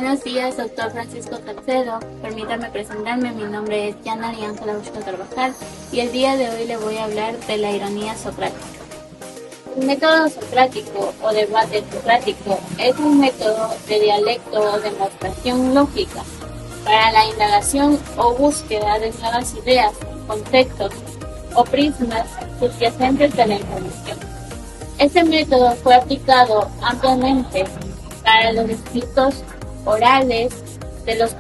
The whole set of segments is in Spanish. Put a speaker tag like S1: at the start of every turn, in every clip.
S1: Buenos días, doctor Francisco Salcedo. Permítame presentarme, mi nombre es Yana Ángela Busco Carvajal y el día de hoy le voy a hablar de la ironía socrática. El método socrático o debate socrático es un método de dialecto o demostración lógica para la indagación o búsqueda de nuevas ideas, conceptos o prismas subyacentes de la información. Este método fue aplicado ampliamente para los escritos orales de los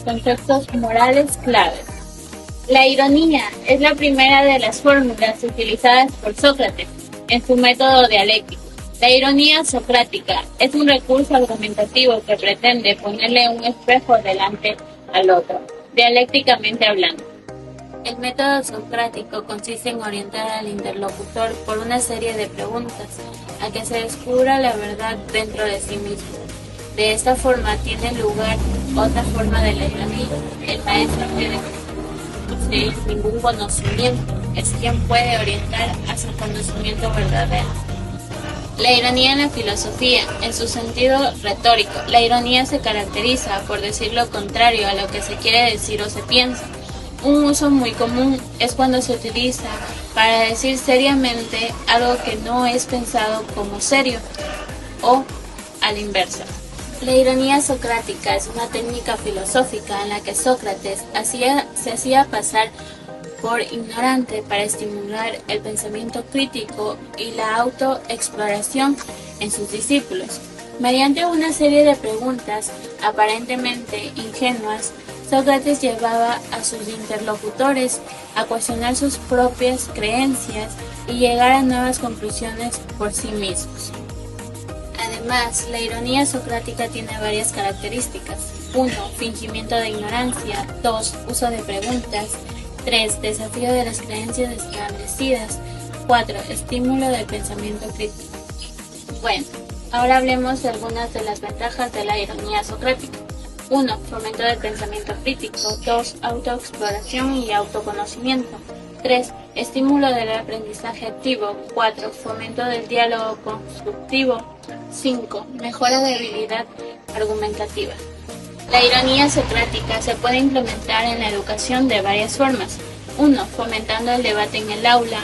S1: conceptos morales claves. La ironía es la primera de las fórmulas utilizadas por Sócrates en su método dialéctico. La ironía socrática es un recurso argumentativo que pretende ponerle un espejo delante al otro, dialécticamente hablando. El método socrático consiste en orientar al interlocutor por una serie de preguntas a que se descubra la verdad dentro de sí mismo. De esta forma tiene lugar otra forma de la ironía. El maestro que no posee ningún conocimiento es quien puede orientar a su conocimiento verdadero. La ironía en la filosofía, en su sentido retórico. La ironía se caracteriza por decir lo contrario a lo que se quiere decir o se piensa. Un uso muy común es cuando se utiliza para decir seriamente algo que no es pensado como serio, o a la inversa. La ironía socrática es una técnica filosófica en la que Sócrates se hacía pasar por ignorante para estimular el pensamiento crítico y la autoexploración en sus discípulos. Mediante una serie de preguntas aparentemente ingenuas, Sócrates llevaba a sus interlocutores a cuestionar sus propias creencias y llegar a nuevas conclusiones por sí mismos. Además, la ironía socrática tiene varias características. 1. Fingimiento de ignorancia. 2. Uso de preguntas. 3. Desafío de las creencias establecidas. 4. Estímulo del pensamiento crítico. Bueno, ahora hablemos de algunas de las ventajas de la ironía socrática. 1. Fomento del pensamiento crítico. 2. Autoexploración y autoconocimiento. 3. Estímulo del aprendizaje activo. 4. Fomento del diálogo constructivo. 5. Mejora de habilidad argumentativa. La ironía socrática se puede implementar en la educación de varias formas. 1. Fomentando el debate en el aula.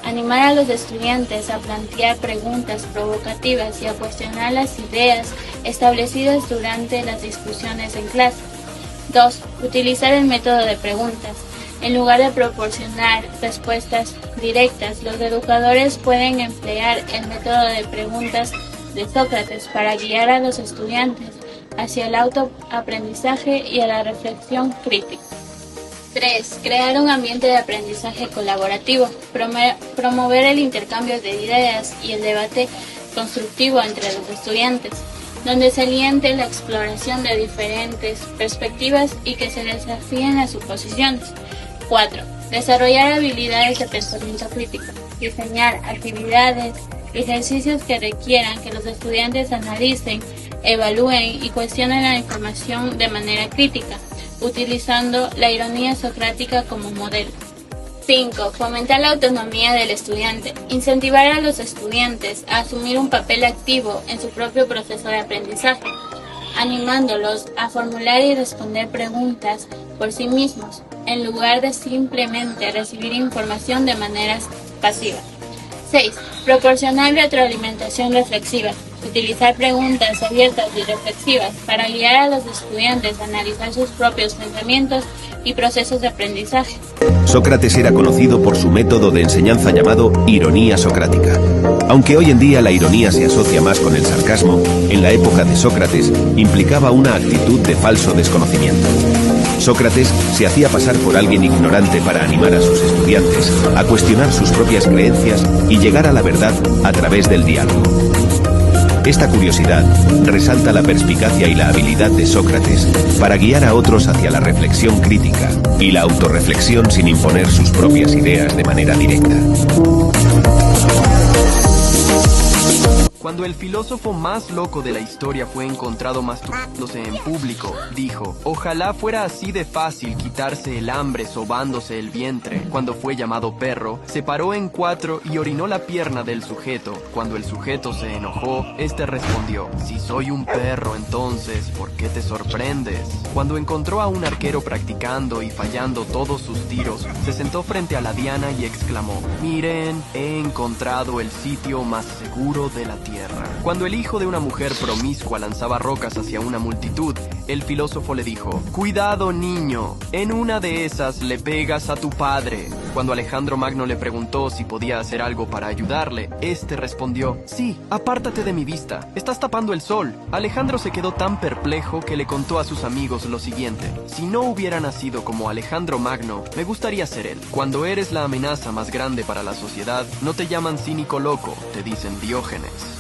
S1: Animar a los estudiantes a plantear preguntas provocativas y a cuestionar las ideas establecidas durante las discusiones en clase. 2. Utilizar el método de preguntas. En lugar de proporcionar respuestas directas, los educadores pueden emplear el método de preguntas de Sócrates para guiar a los estudiantes hacia el autoaprendizaje y a la reflexión crítica. 3. Crear un ambiente de aprendizaje colaborativo. Promover el intercambio de ideas y el debate constructivo entre los estudiantes, donde se aliente la exploración de diferentes perspectivas y que se desafíen las suposiciones. 4. Desarrollar habilidades de pensamiento crítico. Diseñar actividades, ejercicios que requieran que los estudiantes analicen, evalúen y cuestionen la información de manera crítica, utilizando la ironía socrática como modelo. 5. Fomentar la autonomía del estudiante. Incentivar a los estudiantes a asumir un papel activo en su propio proceso de aprendizaje, animándolos a formular y responder preguntas por sí mismos, en lugar de simplemente recibir información de manera pasiva. 6. Proporcionar retroalimentación reflexiva. Utilizar preguntas abiertas y reflexivas para guiar a los estudiantes a analizar sus propios pensamientos y procesos de aprendizaje.
S2: Sócrates era conocido por su método de enseñanza llamado ironía socrática. Aunque hoy en día la ironía se asocia más con el sarcasmo, en la época de Sócrates implicaba una actitud de falso desconocimiento. Sócrates se hacía pasar por alguien ignorante para animar a sus estudiantes a cuestionar sus propias creencias y llegar a la verdad a través del diálogo. Esta curiosidad resalta la perspicacia y la habilidad de Sócrates para guiar a otros hacia la reflexión crítica y la autorreflexión sin imponer sus propias ideas de manera directa.
S3: Cuando el filósofo más loco de la historia fue encontrado masturbándose en público, dijo: ojalá fuera así de fácil quitarse el hambre sobándose el vientre. Cuando fue llamado perro, se paró en cuatro y orinó la pierna del sujeto. Cuando el sujeto se enojó, este respondió: si soy un perro, entonces, ¿por qué te sorprendes? Cuando encontró a un arquero practicando y fallando todos sus tiros, se sentó frente a la diana y exclamó: miren, he encontrado el sitio más seguro de la tierra. Cuando el hijo de una mujer promiscua lanzaba rocas hacia una multitud, el filósofo le dijo: cuidado, niño, en una de esas le pegas a tu padre. Cuando Alejandro Magno le preguntó si podía hacer algo para ayudarle, este respondió: sí, apártate de mi vista, estás tapando el sol. Alejandro se quedó tan perplejo que le contó a sus amigos lo siguiente: si no hubiera nacido como Alejandro Magno, me gustaría ser él. Cuando eres la amenaza más grande para la sociedad, no te llaman cínico loco, te dicen Diógenes.